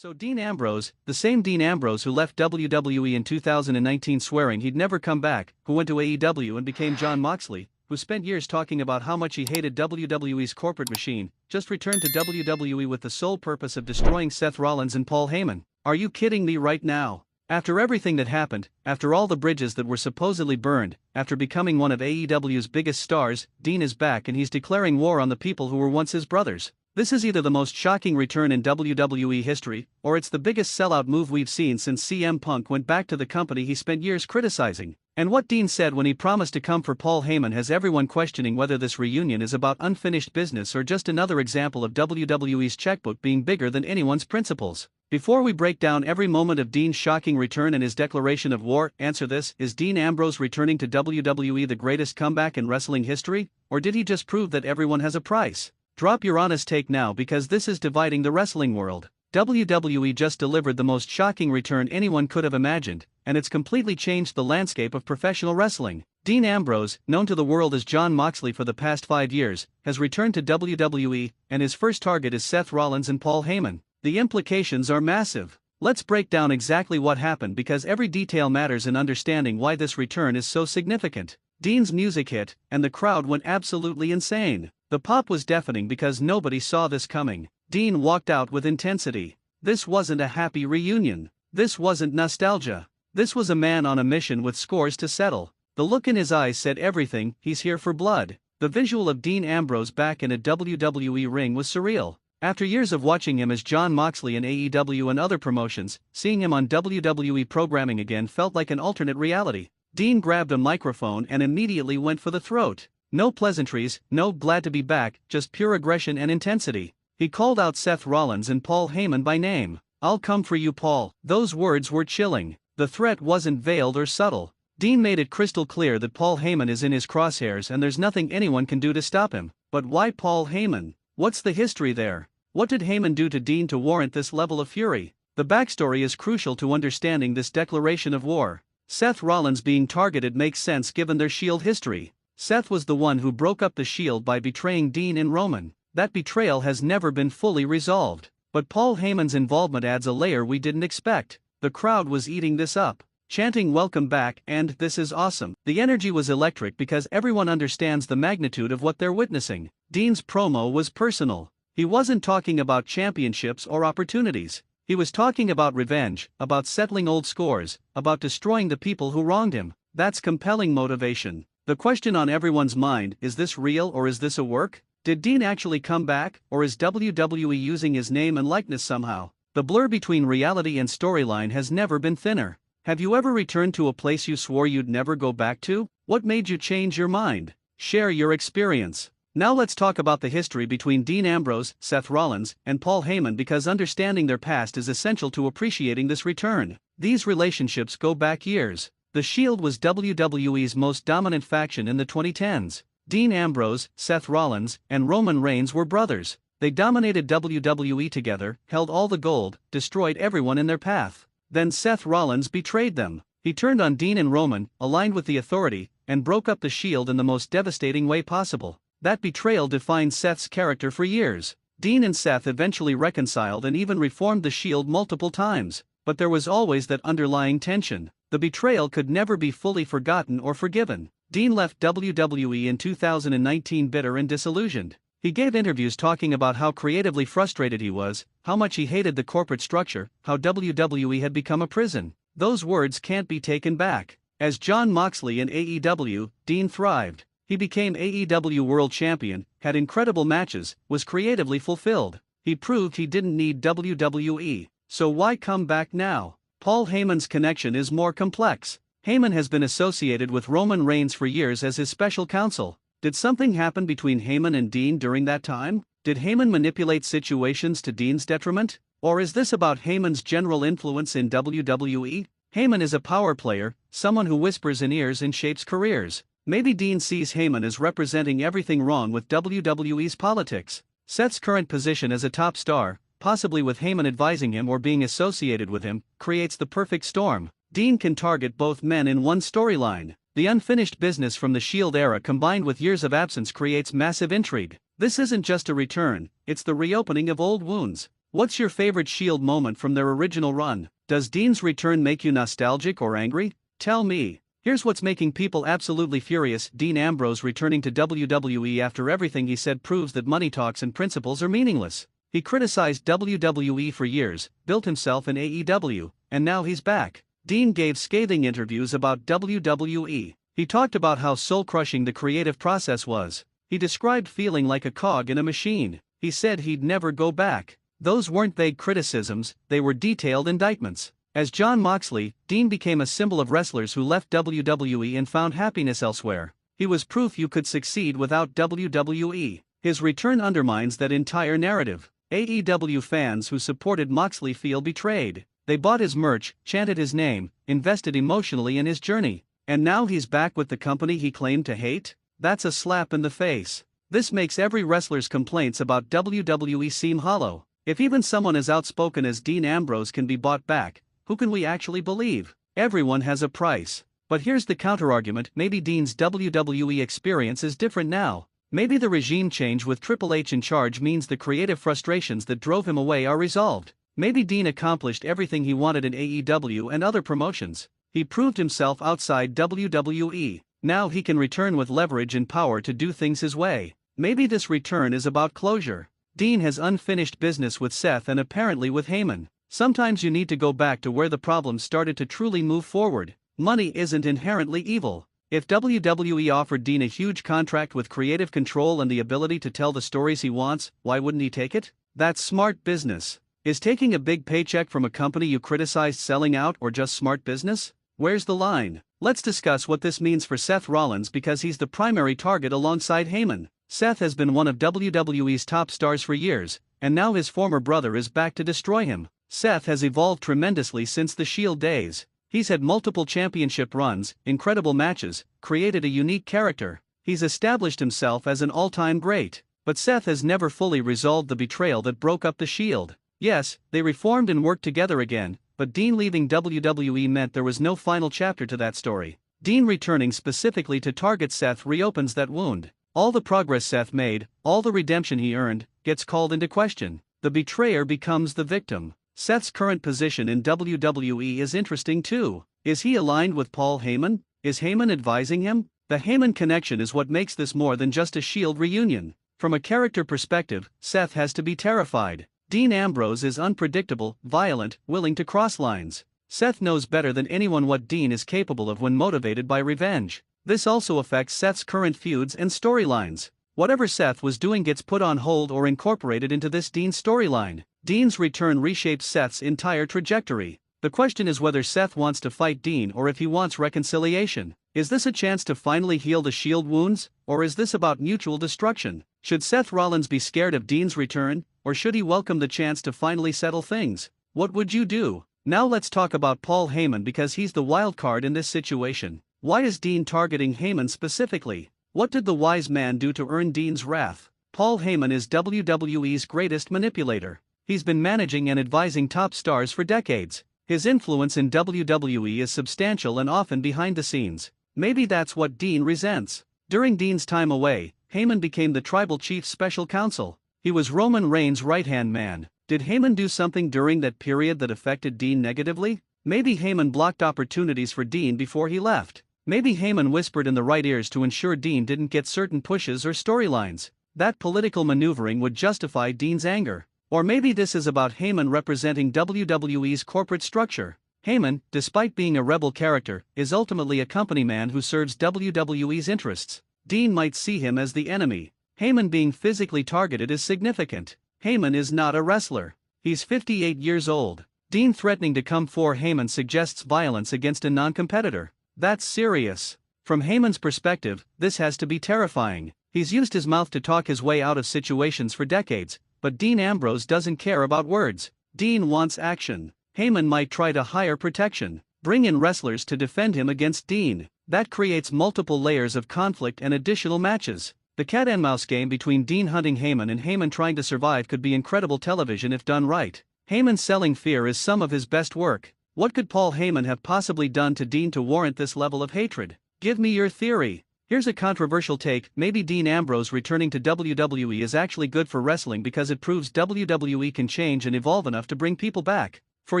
So Dean Ambrose, the same Dean Ambrose who left WWE in 2019 swearing he'd never come back, who went to AEW and became Jon Moxley, who spent years talking about how much he hated WWE's corporate machine, just returned to WWE with the sole purpose of destroying Seth Rollins and Paul Heyman. Are you kidding me right now? After everything that happened, after all the bridges that were supposedly burned, after becoming one of AEW's biggest stars, Dean is back and he's declaring war on the people who were once his brothers. This is either the most shocking return in WWE history, or it's the biggest sellout move we've seen since CM Punk went back to the company he spent years criticizing. And what Dean said when he promised to come for Paul Heyman has everyone questioning whether this reunion is about unfinished business or just another example of WWE's checkbook being bigger than anyone's principles. Before we break down every moment of Dean's shocking return and his declaration of war, answer this: is Dean Ambrose returning to WWE the greatest comeback in wrestling history, or did he just prove that everyone has a price? Drop your honest take now, because this is dividing the wrestling world. WWE just delivered the most shocking return anyone could have imagined, and it's completely changed the landscape of professional wrestling. Dean Ambrose, known to the world as Jon Moxley for the past 5 years, has returned to WWE, and his first target is Seth Rollins and Paul Heyman. The implications are massive. Let's break down exactly what happened, because every detail matters in understanding why this return is so significant. Dean's music hit, and the crowd went absolutely insane. The pop was deafening because nobody saw this coming. Dean walked out with intensity. This wasn't a happy reunion. This wasn't nostalgia. This was a man on a mission with scores to settle. The look in his eyes said everything: he's here for blood. The visual of Dean Ambrose back in a WWE ring was surreal. After years of watching him as Jon Moxley in AEW and other promotions, seeing him on WWE programming again felt like an alternate reality. Dean grabbed a microphone and immediately went for the throat. No pleasantries, no glad to be back, just pure aggression and intensity. He called out Seth Rollins and Paul Heyman by name. "I'll come for you, Paul." Those words were chilling. The threat wasn't veiled or subtle. Dean made it crystal clear that Paul Heyman is in his crosshairs and there's nothing anyone can do to stop him. But why Paul Heyman? What's the history there? What did Heyman do to Dean to warrant this level of fury? The backstory is crucial to understanding this declaration of war. Seth Rollins being targeted makes sense given their Shield history. Seth was the one who broke up the Shield by betraying Dean and Roman. That betrayal has never been fully resolved. But Paul Heyman's involvement adds a layer we didn't expect. The crowd was eating this up, chanting "Welcome back" and "This is awesome." The energy was electric because everyone understands the magnitude of what they're witnessing. Dean's promo was personal. He wasn't talking about championships or opportunities. He was talking about revenge, about settling old scores, about destroying the people who wronged him. That's compelling motivation. The question on everyone's mind: is this real or is this a work? Did Dean actually come back, or is WWE using his name and likeness somehow? The blur between reality and storyline has never been thinner. Have you ever returned to a place you swore you'd never go back to? What made you change your mind? Share your experience. Now let's talk about the history between Dean Ambrose, Seth Rollins, and Paul Heyman, because understanding their past is essential to appreciating this return. These relationships go back years. The Shield was WWE's most dominant faction in the 2010s. Dean Ambrose, Seth Rollins, and Roman Reigns were brothers. They dominated WWE together, held all the gold, destroyed everyone in their path. Then Seth Rollins betrayed them. He turned on Dean and Roman, aligned with the Authority, and broke up the Shield in the most devastating way possible. That betrayal defined Seth's character for years. Dean and Seth eventually reconciled and even reformed the Shield multiple times. But there was always that underlying tension. The betrayal could never be fully forgotten or forgiven. Dean left WWE in 2019 bitter and disillusioned. He gave interviews talking about how creatively frustrated he was, how much he hated the corporate structure, how WWE had become a prison. Those words can't be taken back. As Jon Moxley in AEW, Dean thrived. He became AEW World Champion, had incredible matches, was creatively fulfilled. He proved he didn't need WWE. So why come back now? Paul Heyman's connection is more complex. Heyman has been associated with Roman Reigns for years as his special counsel. Did something happen between Heyman and Dean during that time? Did Heyman manipulate situations to Dean's detriment? Or is this about Heyman's general influence in WWE? Heyman is a power player, someone who whispers in ears and shapes careers. Maybe Dean sees Heyman as representing everything wrong with WWE's politics. Seth's current position as a top star, possibly with Heyman advising him or being associated with him, creates the perfect storm. Dean can target both men in one storyline. The unfinished business from the Shield era combined with years of absence creates massive intrigue. This isn't just a return, it's the reopening of old wounds. What's your favorite Shield moment from their original run? Does Dean's return make you nostalgic or angry? Tell me. Here's what's making people absolutely furious. Dean Ambrose returning to WWE after everything he said proves that money talks and principles are meaningless. He criticized WWE for years, built himself in AEW, and now he's back. Dean gave scathing interviews about WWE. He talked about how soul-crushing the creative process was. He described feeling like a cog in a machine. He said he'd never go back. Those weren't vague criticisms, they were detailed indictments. As Jon Moxley, Dean became a symbol of wrestlers who left WWE and found happiness elsewhere. He was proof you could succeed without WWE. His return undermines that entire narrative. AEW fans who supported Moxley feel betrayed. They bought his merch, chanted his name, invested emotionally in his journey. And now he's back with the company he claimed to hate? That's a slap in the face. This makes every wrestler's complaints about WWE seem hollow. If even someone as outspoken as Dean Ambrose can be bought back, who can we actually believe? Everyone has a price. But here's the counterargument: maybe Dean's WWE experience is different now. Maybe the regime change with Triple H in charge means the creative frustrations that drove him away are resolved. Maybe Dean accomplished everything he wanted in AEW and other promotions. He proved himself outside WWE. Now he can return with leverage and power to do things his way. Maybe this return is about closure. Dean has unfinished business with Seth and apparently with Heyman. Sometimes you need to go back to where the problems started to truly move forward. Money isn't inherently evil. If WWE offered Dean a huge contract with creative control and the ability to tell the stories he wants, why wouldn't he take it? That's smart business. Is taking a big paycheck from a company you criticized selling out or just smart business? Where's the line? Let's discuss what this means for Seth Rollins because he's the primary target alongside Heyman. Seth has been one of WWE's top stars for years, and now his former brother is back to destroy him. Seth has evolved tremendously since the Shield days. He's had multiple championship runs, incredible matches, created a unique character. He's established himself as an all-time great. But Seth has never fully resolved the betrayal that broke up the Shield. Yes, they reformed and worked together again, but Dean leaving WWE meant there was no final chapter to that story. Dean returning specifically to target Seth reopens that wound. All the progress Seth made, all the redemption he earned, gets called into question. The betrayer becomes the victim. Seth's current position in WWE is interesting too. Is he aligned with Paul Heyman? Is Heyman advising him? The Heyman connection is what makes this more than just a Shield reunion. From a character perspective, Seth has to be terrified. Dean Ambrose is unpredictable, violent, willing to cross lines. Seth knows better than anyone what Dean is capable of when motivated by revenge. This also affects Seth's current feuds and storylines. Whatever Seth was doing gets put on hold or incorporated into this Dean storyline. Dean's return reshapes Seth's entire trajectory. The question is whether Seth wants to fight Dean or if he wants reconciliation. Is this a chance to finally heal the Shield wounds, or is this about mutual destruction? Should Seth Rollins be scared of Dean's return, or should he welcome the chance to finally settle things? What would you do? Now let's talk about Paul Heyman because he's the wild card in this situation. Why is Dean targeting Heyman specifically? What did the wise man do to earn Dean's wrath? Paul Heyman is WWE's greatest manipulator. He's been managing and advising top stars for decades. His influence in WWE is substantial and often behind the scenes. Maybe that's what Dean resents. During Dean's time away, Heyman became the tribal chief's special counsel. He was Roman Reigns' right-hand man. Did Heyman do something during that period that affected Dean negatively? Maybe Heyman blocked opportunities for Dean before he left. Maybe Heyman whispered in the right ears to ensure Dean didn't get certain pushes or storylines. That political maneuvering would justify Dean's anger. Or maybe this is about Heyman representing WWE's corporate structure. Heyman, despite being a rebel character, is ultimately a company man who serves WWE's interests. Dean might see him as the enemy. Heyman being physically targeted is significant. Heyman is not a wrestler. He's 58 years old. Dean threatening to come for Heyman suggests violence against a non-competitor. That's serious. From Heyman's perspective, this has to be terrifying. He's used his mouth to talk his way out of situations for decades, but Dean Ambrose doesn't care about words. Dean wants action. Heyman might try to hire protection, bring in wrestlers to defend him against Dean. That creates multiple layers of conflict and additional matches. The cat-and-mouse game between Dean hunting Heyman and Heyman trying to survive could be incredible television if done right. Heyman selling fear is some of his best work. What could Paul Heyman have possibly done to Dean to warrant this level of hatred? Give me your theory. Here's a controversial take: maybe Dean Ambrose returning to WWE is actually good for wrestling because it proves WWE can change and evolve enough to bring people back. For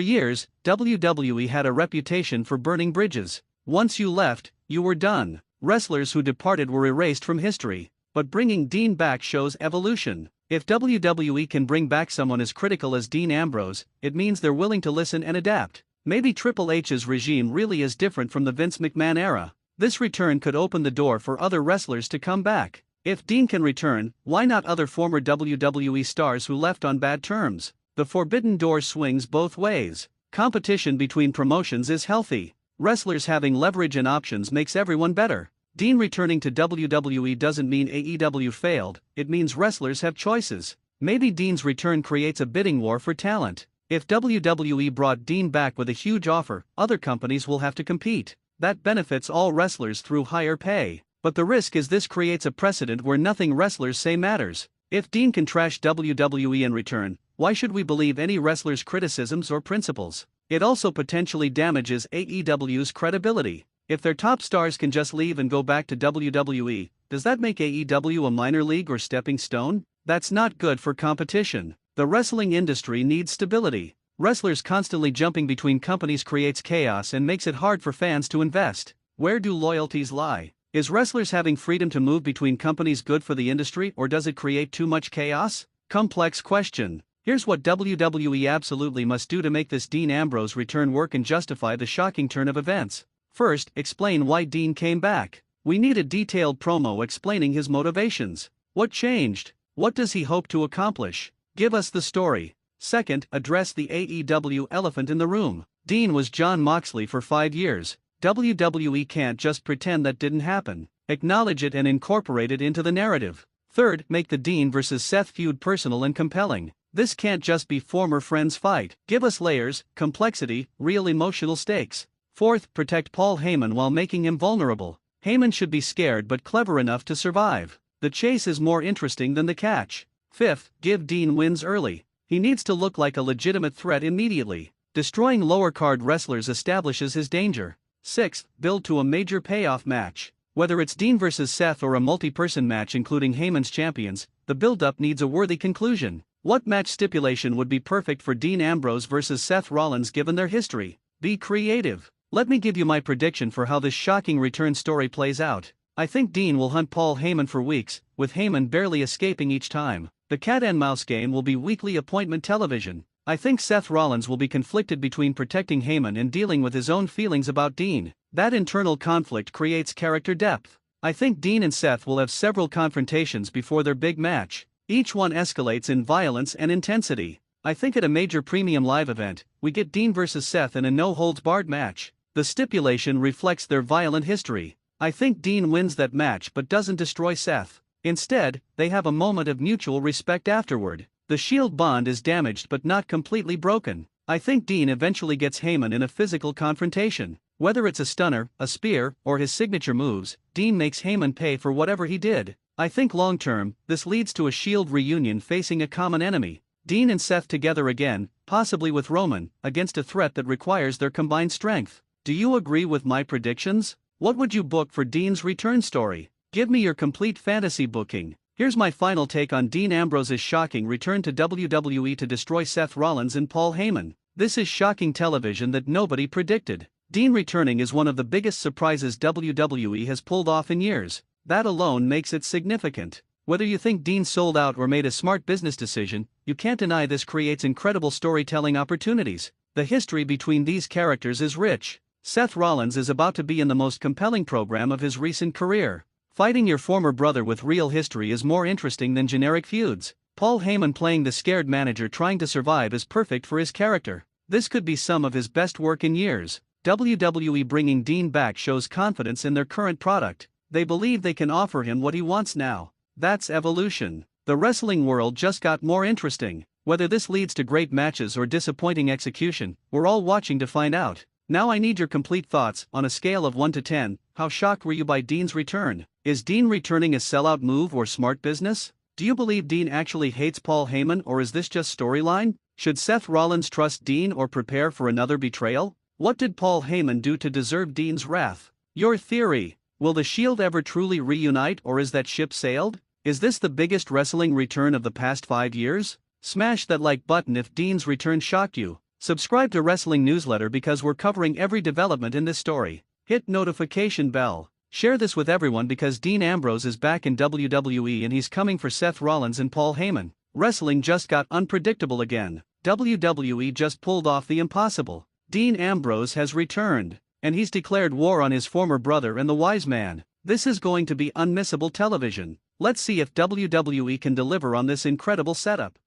years, WWE had a reputation for burning bridges. Once you left, you were done. Wrestlers who departed were erased from history. But bringing Dean back shows evolution. If WWE can bring back someone as critical as Dean Ambrose, it means they're willing to listen and adapt. Maybe Triple H's regime really is different from the Vince McMahon era. This return could open the door for other wrestlers to come back. If Dean can return, why not other former WWE stars who left on bad terms? The forbidden door swings both ways. Competition between promotions is healthy. Wrestlers having leverage and options makes everyone better. Dean returning to WWE doesn't mean AEW failed, it means wrestlers have choices. Maybe Dean's return creates a bidding war for talent. If WWE brought Dean back with a huge offer, other companies will have to compete. That benefits all wrestlers through higher pay. But the risk is this creates a precedent where nothing wrestlers say matters. If Dean can trash WWE in return, why should we believe any wrestler's criticisms or principles? It also potentially damages AEW's credibility. If their top stars can just leave and go back to WWE, does that make AEW a minor league or stepping stone? That's not good for competition. The wrestling industry needs stability. Wrestlers constantly jumping between companies creates chaos and makes it hard for fans to invest. Where do loyalties lie? Is wrestlers having freedom to move between companies good for the industry, or does it create too much chaos? Complex question. Here's what WWE absolutely must do to make this Dean Ambrose return work and justify the shocking turn of events. First, explain why Dean came back. We need a detailed promo explaining his motivations. What changed? What does he hope to accomplish? Give us the story. Second, address the AEW elephant in the room. Dean was Jon Moxley for 5 years. WWE can't just pretend that didn't happen. Acknowledge it and incorporate it into the narrative. Third, make the Dean vs. Seth feud personal and compelling. This can't just be former friends fight. Give us layers, complexity, real emotional stakes. Fourth, protect Paul Heyman while making him vulnerable. Heyman should be scared but clever enough to survive. The chase is more interesting than the catch. Fifth, give Dean wins early. He needs to look like a legitimate threat immediately. Destroying lower card wrestlers establishes his danger. Sixth, build to a major payoff match. Whether it's Dean vs. Seth or a multi-person match including Heyman's champions, the buildup needs a worthy conclusion. What match stipulation would be perfect for Dean Ambrose vs. Seth Rollins given their history? Be creative. Let me give you my prediction for how this shocking return story plays out. I think Dean will hunt Paul Heyman for weeks, with Heyman barely escaping each time. The cat and mouse game will be weekly appointment television. I think Seth Rollins will be conflicted between protecting Heyman and dealing with his own feelings about Dean. That internal conflict creates character depth. I think Dean and Seth will have several confrontations before their big match. Each one escalates in violence and intensity. I think at a major premium live event, we get Dean vs. Seth in a no-holds-barred match. The stipulation reflects their violent history. I think Dean wins that match but doesn't destroy Seth. Instead, they have a moment of mutual respect afterward. The Shield bond is damaged but not completely broken. I think Dean eventually gets Heyman in a physical confrontation. Whether it's a stunner, a spear, or his signature moves, Dean makes Heyman pay for whatever he did. I think long-term, this leads to a Shield reunion facing a common enemy. Dean and Seth together again, possibly with Roman, against a threat that requires their combined strength. Do you agree with my predictions? What would you book for Dean's return story? Give me your complete fantasy booking. Here's my final take on Dean Ambrose's shocking return to WWE to destroy Seth Rollins and Paul Heyman. This is shocking television that nobody predicted. Dean returning is one of the biggest surprises WWE has pulled off in years. That alone makes it significant. Whether you think Dean sold out or made a smart business decision, you can't deny this creates incredible storytelling opportunities. The history between these characters is rich. Seth Rollins is about to be in the most compelling program of his recent career. Fighting your former brother with real history is more interesting than generic feuds. Paul Heyman playing the scared manager trying to survive is perfect for his character. This could be some of his best work in years. WWE bringing Dean back shows confidence in their current product. They believe they can offer him what he wants now. That's evolution. The wrestling world just got more interesting. Whether this leads to great matches or disappointing execution, we're all watching to find out. Now I need your complete thoughts. On a scale of 1 to 10, how shocked were you by Dean's return? Is Dean returning a sellout move or smart business? Do you believe Dean actually hates Paul Heyman, or is this just storyline? Should Seth Rollins trust Dean or prepare for another betrayal? What did Paul Heyman do to deserve Dean's wrath? Your theory. Will the Shield ever truly reunite, or is that ship sailed? Is this the biggest wrestling return of the past 5 years? Smash that like button if Dean's return shocked you. Subscribe to Wrestling Newsletter because we're covering every development in this story. Hit notification bell. Share this with everyone because Dean Ambrose is back in WWE and he's coming for Seth Rollins and Paul Heyman. Wrestling just got unpredictable again. WWE just pulled off the impossible. Dean Ambrose has returned, and he's declared war on his former brother and the Wise Man. This is going to be unmissable television. Let's see if WWE can deliver on this incredible setup.